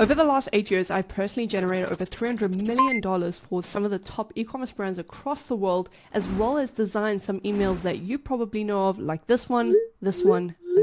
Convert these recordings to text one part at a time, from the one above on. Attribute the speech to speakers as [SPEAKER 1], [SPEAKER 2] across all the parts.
[SPEAKER 1] Over the last 8 years, I've personally generated over $300 million for some of the top e-commerce brands across the world, as well as designed some emails that you probably know of, like this one, and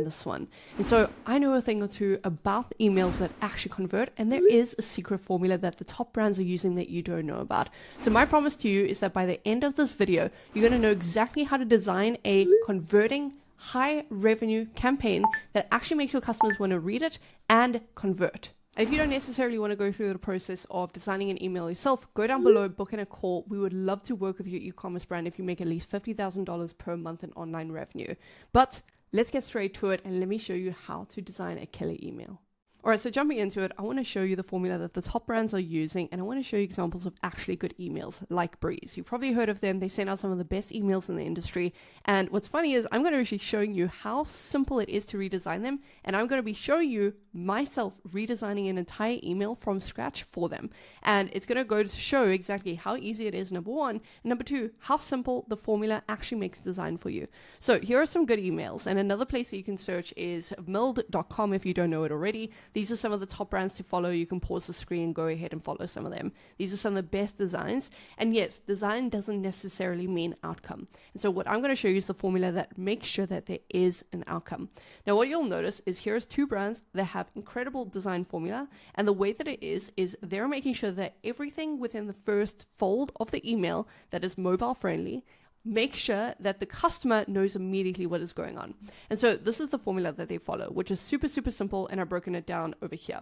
[SPEAKER 1] this one. And so I know a thing or two about emails that actually convert, and there is a secret formula that the top brands are using that you don't know about. So my promise to you is that by the end of this video, you're going to know exactly how to design a converting high revenue campaign that actually makes your customers want to read it and convert. And if you don't necessarily want to go through the process of designing an email yourself, go down below, book in a call. We would love to work with your e-commerce brand if you make at least $50,000 per month in online revenue. But let's get straight to it and let me show you how to design a killer email. All right, so jumping into it, I want to show you the formula that the top brands are using, and I want to show you examples of actually good emails like Breeze. You've probably heard of them. They send out some of the best emails in the industry. And what's funny is I'm going to be showing you how simple it is to redesign them, and I'm going to be showing you myself redesigning an entire email from scratch for them. And it's going to go to show exactly how easy it is, number one, and number two, how simple the formula actually makes design for you. So here are some good emails, and another place that you can search is mild.com if you don't know it already. These are some of the top brands to follow. You can pause the screen and go ahead and follow some of them. These are some of the best designs. And yes, design doesn't necessarily mean outcome. And so what I'm going to show you is the formula that makes sure that there is an outcome. Now, what you'll notice is here's two brands that have incredible design formula. And the way that it is they're making sure that everything within the first fold of the email that is mobile friendly, make sure that the customer knows immediately what is going on. And so this is the formula that they follow, which is super, super simple. And I've broken it down over here.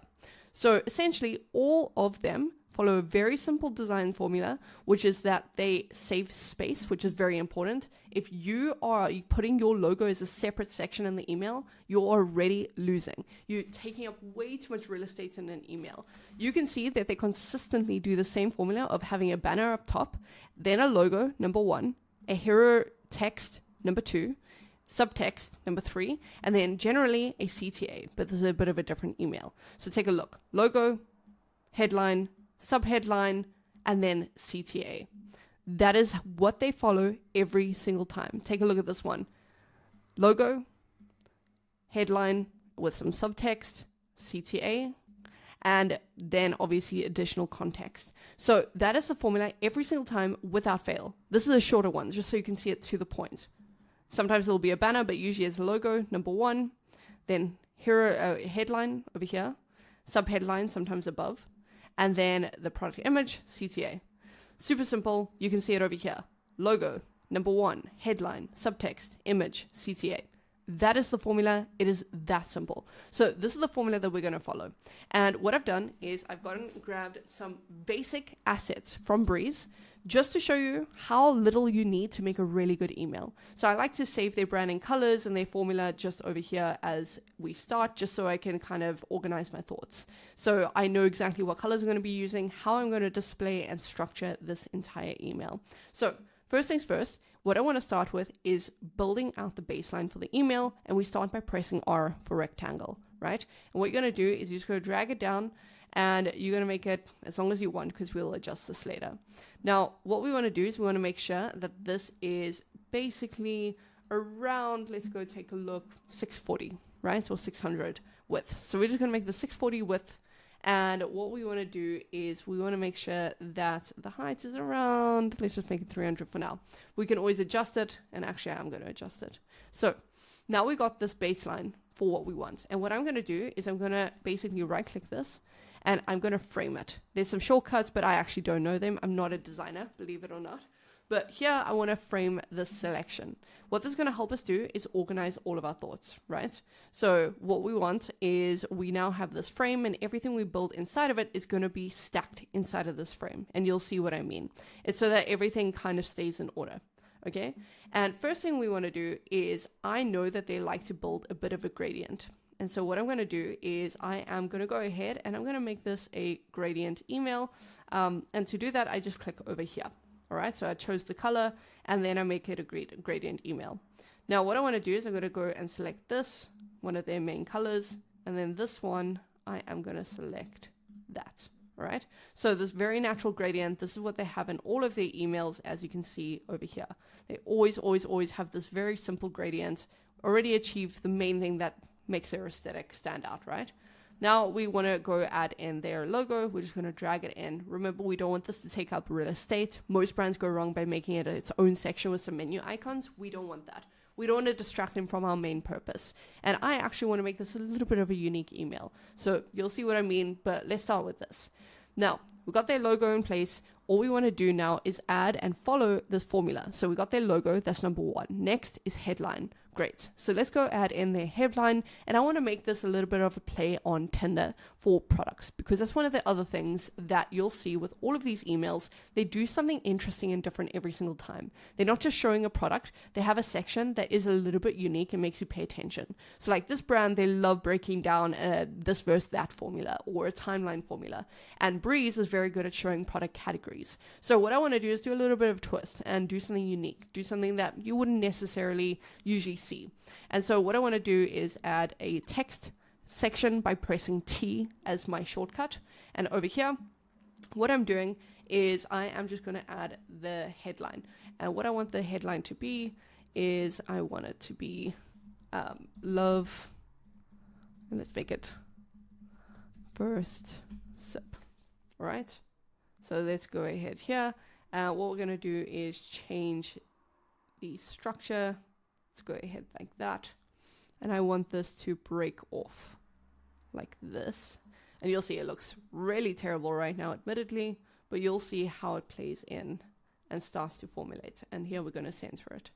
[SPEAKER 1] So essentially all of them follow a very simple design formula, which is that they save space, which is very important. If you are putting your logo as a separate section in the email, you're already losing. You're taking up way too much real estate in an email. You can see that they consistently do the same formula of having a banner up top, then a logo, number one, a hero text, number two, subtext, number three, and then generally a CTA, but this is a bit of a different email. So take a look. Logo, headline, subheadline, and then CTA. That is what they follow every single time. Take a look at this one. Logo, headline with some subtext, CTA, and then obviously additional context. So that is the formula every single time without fail. This is a shorter one, just so you can see it to the point. Sometimes there'll be a banner, but usually it's a logo, number one, then here a headline over here, subheadline sometimes above, and then the product image, CTA. Super simple. You can see it over here. Logo, number one, headline, subtext, image, CTA. That is the formula. It is that simple. So this is the formula that we're going to follow. And what I've done is I've gone and grabbed some basic assets from Breeze just to show you how little you need to make a really good email. So I like to save their branding colors and their formula just over here as we start, just so I can kind of organize my thoughts. So I know exactly what colors I'm going to be using, how I'm going to display and structure this entire email. So first things first, what I want to start with is building out the baseline for the email, and we start by pressing R for rectangle, right? And what you're going to do is you're just going to drag it down, and you're going to make it as long as you want, because we'll adjust this later. Now, what we want to do is we want to make sure that this is basically around, let's go take a look, 640, right? Or 600 width. So we're just going to make the 640 width. And what we want to do is we want to make sure that the height is around, let's just make it 300 for now. We can always adjust it, and actually I'm going to adjust it. So now we got this baseline for what we want. And what I'm going to do is I'm going to basically right click this, and I'm going to frame it. There's some shortcuts, but I actually don't know them. I'm not a designer, believe it or not. But here I want to frame this selection. What this is going to help us do is organize all of our thoughts, right? So what we want is we now have this frame, and everything we build inside of it is going to be stacked inside of this frame. And you'll see what I mean. It's so that everything kind of stays in order. Okay. And first thing we want to do is I know that they like to build a bit of a gradient. And so what I'm going to do is I am going to go ahead and I'm going to make this a gradient email. And to do that, I just click over here. All right, so I chose the color, and then I make it a gradient email. Now, what I want to do is I'm going to go and select this, one of their main colors, and then this one, I am going to select that. All right, so this very natural gradient, this is what they have in all of their emails, as you can see over here. They always, always, always have this very simple gradient, already achieve the main thing that makes their aesthetic stand out, right? Now we want to go add in their logo. We're just going to drag it in. Remember, we don't want this to take up real estate. Most brands go wrong by making it its own section with some menu icons. We don't want that. We don't want to distract them from our main purpose. And I actually want to make this a little bit of a unique email. So you'll see what I mean, but let's start with this. Now, we've got their logo in place. All we want to do now is add and follow this formula. So we got their logo, that's number one. Next is headline. Great. So let's go add in their headline. And I want to make this a little bit of a play on Tinder for products, because that's one of the other things that you'll see with all of these emails. They do something interesting and different every single time. They're not just showing a product. They have a section that is a little bit unique and makes you pay attention. So like this brand, they love breaking down this versus that formula or a timeline formula. And Breeze is very good at showing product categories. So what I want to do is do a little bit of a twist and do something unique, do something that you wouldn't necessarily usually see. And so what I want to do is add a text section by pressing T as my shortcut. And over here, what I'm doing is I am just going to add the headline. And what I want the headline to be is I want it to be love, and let's make it first sip. All right. So let's go ahead here. What we're going to do is change the structure. Let's go ahead like that. And I want this to break off like this. And you'll see it looks really terrible right now, admittedly, but you'll see how it plays in and starts to formulate. And here we're going to center it.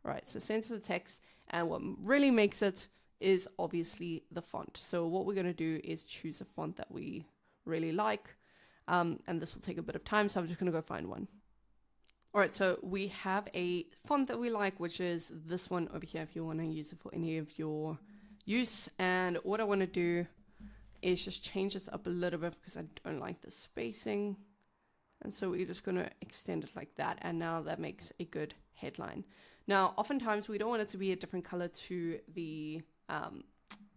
[SPEAKER 1] All right, so center the text. And what really makes it is obviously the font. So what we're going to do is choose a font that we really like. And this will take a bit of time, so I'm just going to go find one. All right, so we have a font that we like, which is this one over here if you want to use it for any of your use. And what I want to do is just change this up a little bit because I don't like the spacing. And so we're just going to extend it like that. And now that makes a good headline. Now, oftentimes we don't want it to be a different color to the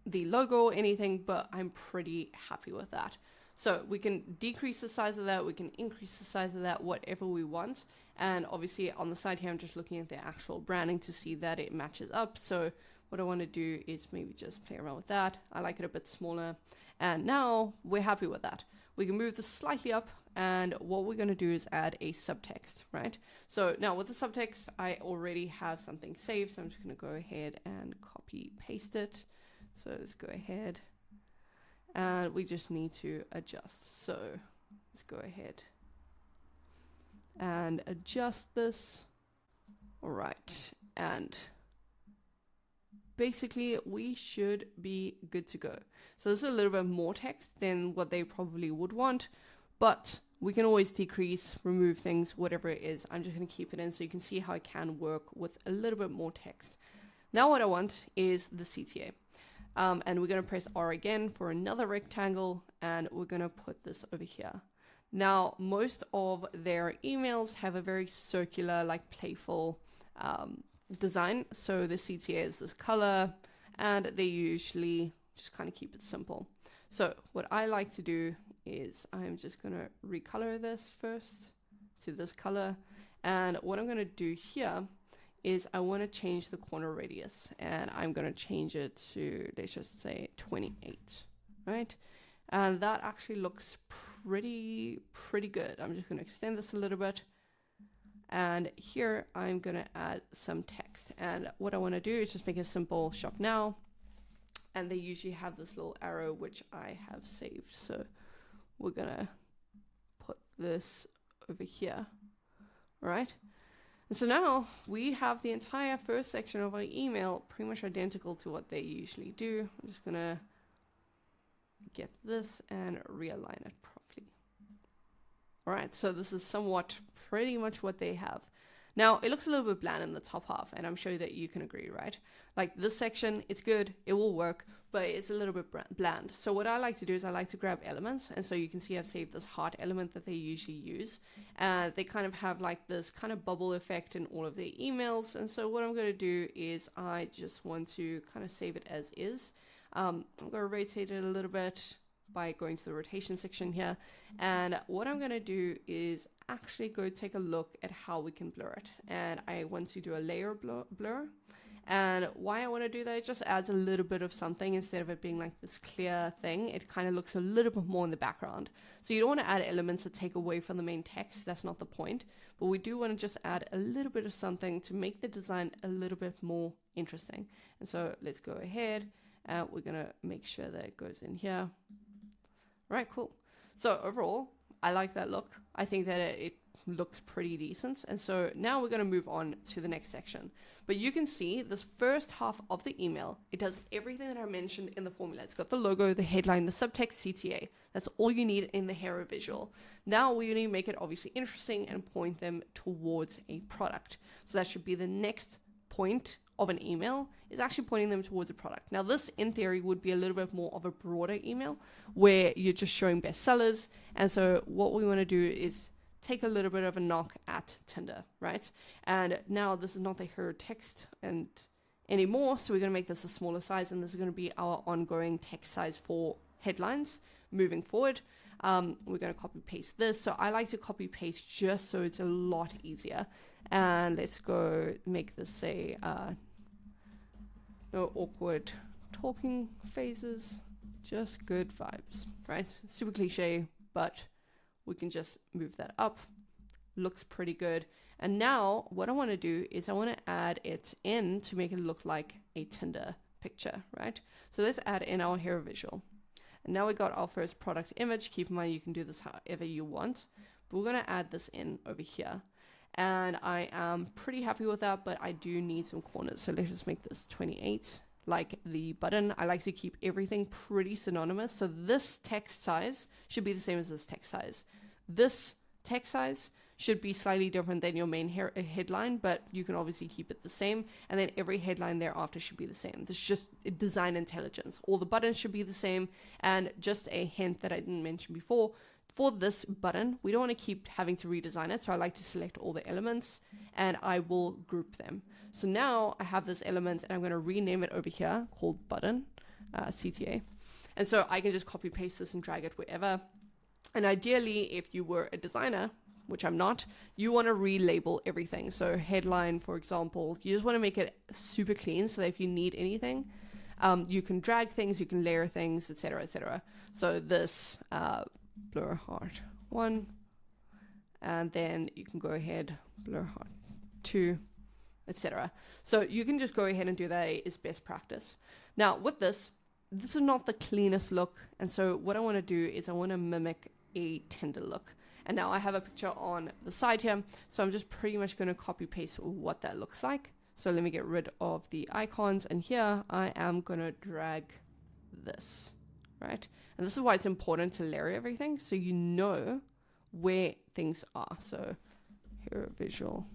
[SPEAKER 1] logo or anything, but I'm pretty happy with that. So we can decrease the size of that, we can increase the size of that, whatever we want. And obviously on the side here, I'm just looking at the actual branding to see that it matches up. So what I want to do is maybe just play around with that. I like it a bit smaller. And now we're happy with that. We can move this slightly up. And what we're going to do is add a subtext, right? So now with the subtext, I already have something saved. So I'm just going to go ahead and copy paste it. So let's go ahead. And we just need to adjust. So let's go ahead and adjust this. All right. And basically we should be good to go. So this is a little bit more text than what they probably would want, but we can always decrease, remove things, whatever it is. I'm just going to keep it in so you can see how it can work with a little bit more text. Now what I want is the CTA. And we're going to press R again for another rectangle, and we're going to put this over here. Now, most of their emails have a very circular, like playful design. So the CTA is this color, and they usually just kind of keep it simple. So what I like to do is I'm just going to recolor this first to this color. And what I'm going to do here is I want to change the corner radius, and I'm going to change it to, let's just say 28, right? And that actually looks pretty good. I'm just going to extend this a little bit. And here I'm going to add some text. And what I want to do is just make a simple shop now. And they usually have this little arrow, which I have saved. So we're going to put this over here, all right? And so now we have the entire first section of our email pretty much identical to what they usually do. I'm just going to get this and realign it properly. All right, so this is somewhat pretty much what they have. Now, it looks a little bit bland in the top half, and I'm sure that you can agree, right? Like this section, it's good, it will work, but it's a little bit bland. So what I like to do is I like to grab elements, and so you can see I've saved this heart element that they usually use, and they kind of have like this kind of bubble effect in all of their emails. And so what I'm going to do is I just want to kind of save it as is. I'm going to rotate it a little bit by going to the rotation section here. And what I'm going to do is actually go take a look at how we can blur it. And I want to do a layer blur. And why I want to do that, it just adds a little bit of something instead of it being like this clear thing. It kind of looks a little bit more in the background. So you don't want to add elements that take away from the main text. That's not the point. But we do want to just add a little bit of something to make the design a little bit more interesting. And so let's go ahead. We're going to make sure that it goes in here. All right, cool. So overall, I like that look. I think that it looks pretty decent. And so now we're going to move on to the next section. But you can see this first half of the email, it does everything that I mentioned in the formula. It's got the logo, the headline, the subtext, CTA. That's all you need in the hero visual. Now we need to make it obviously interesting and point them towards a product. So that should be the next point of an email, is actually pointing them towards a product. Now this in theory would be a little bit more of a broader email where you're just showing bestsellers. And so what we want to do is take a little bit of a knock at Tinder, right? And now this is not the hero text and anymore, so we're going to make this a smaller size, and this is going to be our ongoing text size for headlines moving forward. We're going to copy paste this. So I like to copy paste just so it's a lot easier. And let's go make this say no awkward talking phases, just good vibes, right? Super cliche, but we can just move that up. Looks pretty good. And now what I want to do is I want to add it in to make it look like a Tinder picture, right? So let's add in our hero visual. And now we got our first product image. Keep in mind, you can do this however you want, but we're going to add this in over here. And I am pretty happy with that, but I do need some corners. So let's just make this 28, like the button. I like to keep everything pretty synonymous. So this text size should be the same as this text size. This text size should be slightly different than your main headline, but you can obviously keep it the same. And then every headline thereafter should be the same. This is just design intelligence. All the buttons should be the same. And just a hint that I didn't mention before, for this button, we don't want to keep having to redesign it. So I like to select all the elements and I will group them. So now I have this element and I'm going to rename it over here called button, CTA. And so I can just copy paste this and drag it wherever. And ideally, if you were a designer, which I'm not, you want to relabel everything. So headline, for example, you just want to make it super clean so that if you need anything, you can drag things, you can layer things, etc., etc. So this blur heart 1, and then you can go ahead, blur heart 2, etc. So you can just go ahead and do that is best practice. Now with this is not the cleanest look, and so what I want to do is I want to mimic a Tinder look. And now I have a picture on the side here, so I'm just pretty much going to copy paste what that looks like. So let me get rid of the icons, and here I am going to drag this, right? And this is why it's important to layer everything so you know where things are. So here, visual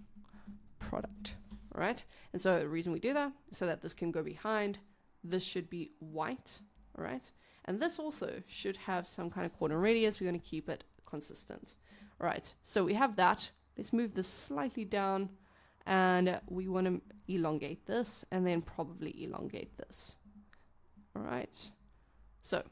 [SPEAKER 1] product, all right? And so the reason we do that is so that this can go behind. This should be white, all right? And this also should have some kind of corner radius. We're going to keep it consistent. All right, so we have that. Let's move this slightly down, and we want to elongate this and then probably elongate this. All right, so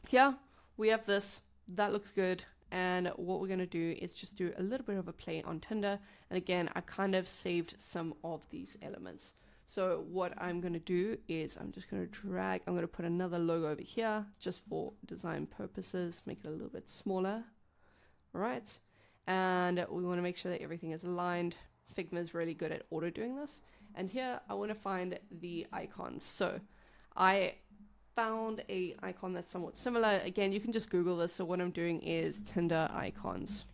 [SPEAKER 1] here we have this. That looks good. And what we're going to do is just do a little bit of a play on Tinder. And again, I've kind of saved some of these elements. So what I'm going to do is I'm just going to drag, I'm going to put another logo over here just for design purposes, make it a little bit smaller. All right. And we want to make sure that everything is aligned. Figma is really good at auto doing this. And here I want to find the icons. So I found a icon that's somewhat similar. Again, you can just Google this. So what I'm doing is Tinder icons.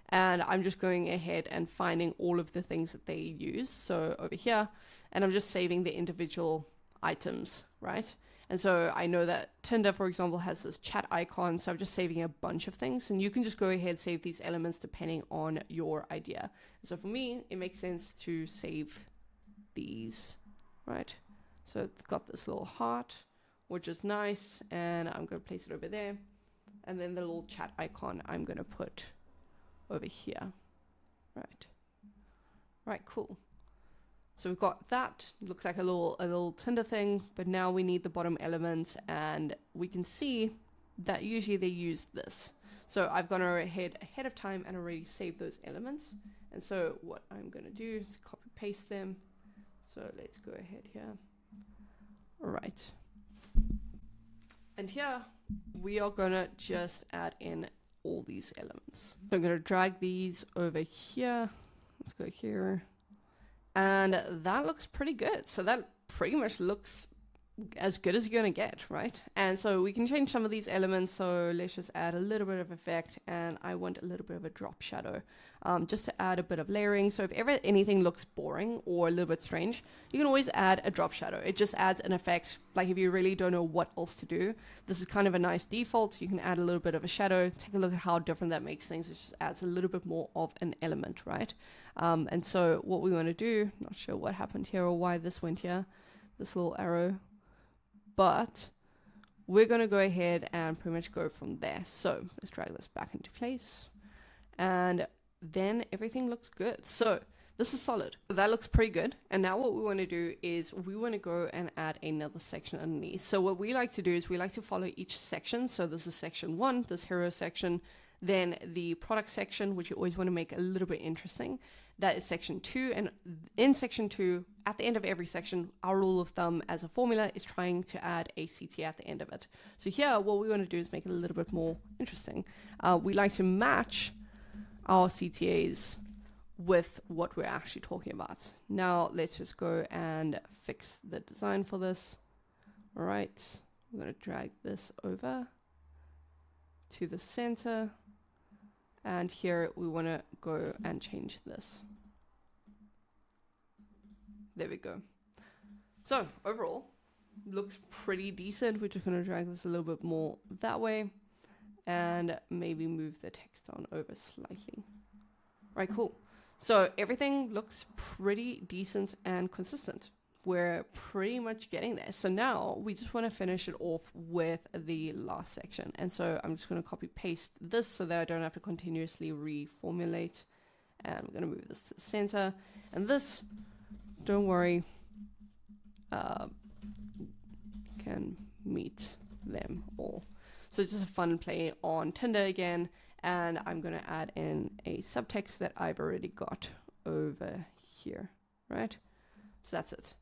[SPEAKER 1] And I'm just going ahead and finding all of the things that they use. So over here, and I'm just saving the individual items, right? And so I know that Tinder, for example, has this chat icon. So I'm just saving a bunch of things. And you can just go ahead and save these elements depending on your idea. And so for me, it makes sense to save these, right? So it's got this little heart, which is nice. And I'm going to place it over there. And then the little chat icon I'm going to put over here. Right, cool. So we've got that. Looks like a little Tinder thing, but now we need the bottom element, and we can see that usually they use this. So I've gone ahead of time and already saved those elements. And so what I'm going to do is copy paste them. So let's go ahead here. All right. And here we are gonna just add in all these elements. So I'm gonna drag these over here. Let's go here. And that looks pretty good. So that pretty much looks as good as you're gonna get, right? And so we can change some of these elements. So let's just add a little bit of effect, and I want a little bit of a drop shadow, just to add a bit of layering. So if ever anything looks boring or a little bit strange, you can always add a drop shadow. It just adds an effect. Like if you really don't know what else to do, this is kind of a nice default. You can add a little bit of a shadow. Take a look at how different that makes things. It just adds a little bit more of an element, right? And so what we want to do, not sure what happened here or why this went here, this little arrow, but we're going to go ahead and pretty much go from there. So let's drag this back into place, and then everything looks good. So this is solid. That looks pretty good. And now what we want to do is we want to go and add another section underneath. So what we like to do is we like to follow each section. So this is section 1, this hero section, then the product section, which you always want to make a little bit interesting. That is section 2, and in section 2, at the end of every section, our rule of thumb as a formula is trying to add a CTA at the end of it. So here, what we want to do is make it a little bit more interesting. We like to match our CTAs with what we're actually talking about. Now, let's just go and fix the design for this. All right, we're going to drag this over to the center. And here we want to go and change this. There we go. So overall, looks pretty decent. We're just going to drag this a little bit more that way and maybe move the text on over slightly. Right, cool. So everything looks pretty decent and consistent. We're pretty much getting there. So now we just want to finish it off with the last section. And so I'm just going to copy paste this so that I don't have to continuously reformulate. And I'm going to move this to the center. And this, don't worry, can meet them all. So it's just a fun play on Tinder again. And I'm going to add in a subtext that I've already got over here, right? So that's it.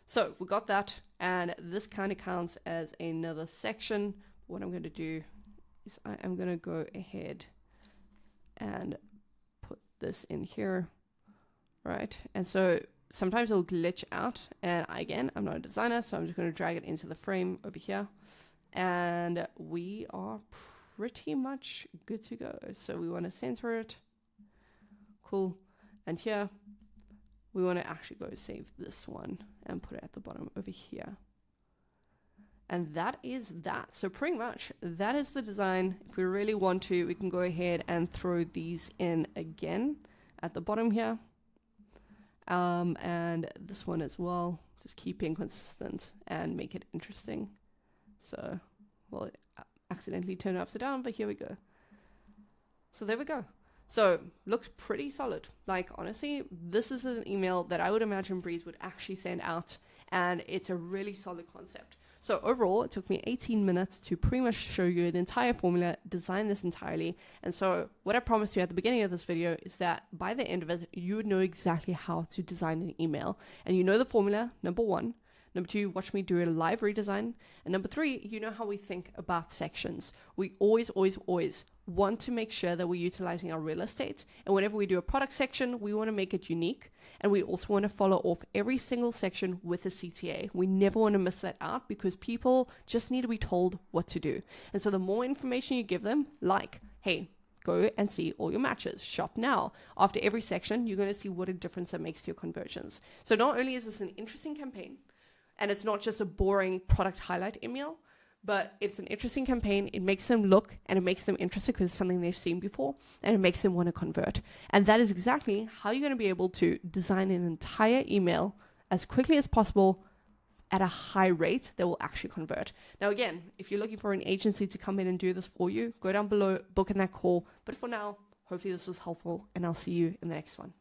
[SPEAKER 1] So we got that, and this kind of counts as another section. What I'm going to do is I am going to go ahead and put this in here, right? And so sometimes it'll glitch out, and again, I'm not a designer, so I'm just going to drag it into the frame over here, and we are pretty much good to go. So we want to center it, cool, and here we want to actually go save this one and put it at the bottom over here. And that is that. So pretty much that is the design. If we really want to, we can go ahead and throw these in again at the bottom here. And this one as well, just keeping consistent and make it interesting. So, well, it accidentally turned it upside down, but here we go. So there we go. So looks pretty solid. Like honestly, this is an email that I would imagine Breeze would actually send out, and it's a really solid concept. So overall, it took me 18 minutes to pretty much show you the entire formula, design this entirely. And so what I promised you at the beginning of this video is that by the end of it, you would know exactly how to design an email. And you know the formula, number 1. Number 2, watch me do a live redesign. And number 3, you know how we think about sections. We always want to make sure that we're utilizing our real estate. And whenever we do a product section, we want to make it unique. And we also want to follow off every single section with a CTA. We never want to miss that out because people just need to be told what to do. And so the more information you give them, like, hey, go and see all your matches. Shop now. After every section, you're going to see what a difference that makes to your conversions. So not only is this an interesting campaign, and it's not just a boring product highlight email, but it's an interesting campaign. It makes them look and it makes them interested because it's something they've seen before, and it makes them want to convert. And that is exactly how you're going to be able to design an entire email as quickly as possible at a high rate that will actually convert. Now, again, if you're looking for an agency to come in and do this for you, go down below, book in that call. But for now, hopefully this was helpful, and I'll see you in the next one.